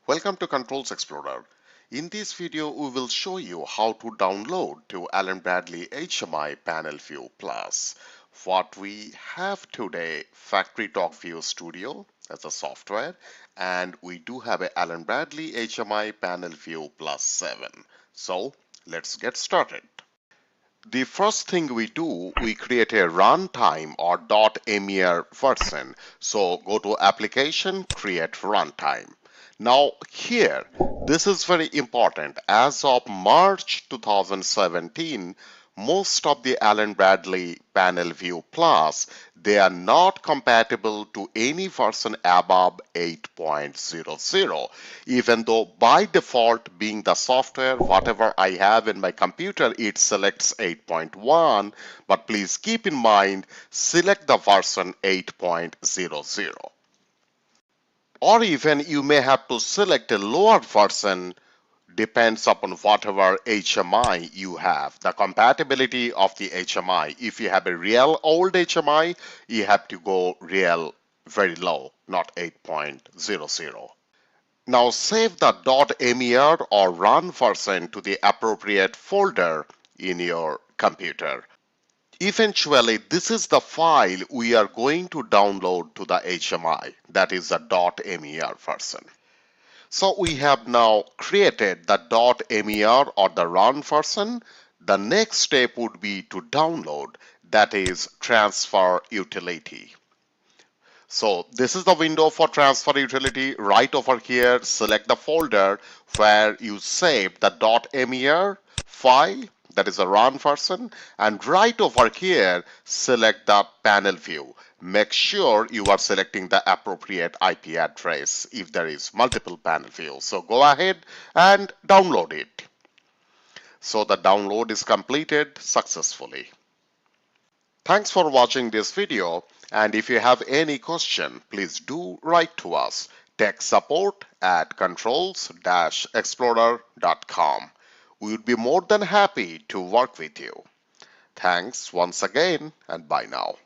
Welcome to Controls Explorer. In this video, we will show you how to download to Allen Bradley HMI Panel View Plus. What we have today, Factory Talk View Studio as a software, and we do have a Allen Bradley HMI Panel View Plus 7. So let's get started. The first thing we do, we create a runtime or .mir version. So go to Application, create runtime. Now here, this is very important. As of March 2017, most of the Allen Bradley Panel View Plus, they are not compatible to any version above 8.00. Even though by default, being the software, whatever I have in my computer, it selects 8.1, but please keep in mind, select the version 8.00. Or even you may have to select a lower version, depends upon whatever HMI you have, the compatibility of the HMI. If you have a real old HMI, you have to go real very low, not 8.00. Now save the .mir or run version to the appropriate folder in your computer. Eventually, this is the file we are going to download to the HMI, that is the .mir version. So we have now created the .mir or the run version. The next step would be to download, that is transfer utility. So this is the window for transfer utility. Right over here, select the folder where you save the .mir file, that is a run version, and right over here, select the panel view. Make sure you are selecting the appropriate IP address if there is multiple panel views. So go ahead and download it. So the download is completed successfully. Thanks for watching this video, and if you have any question, please do write to us. Tech support at controls-explorer.com. We would be more than happy to work with you. Thanks once again, and bye now.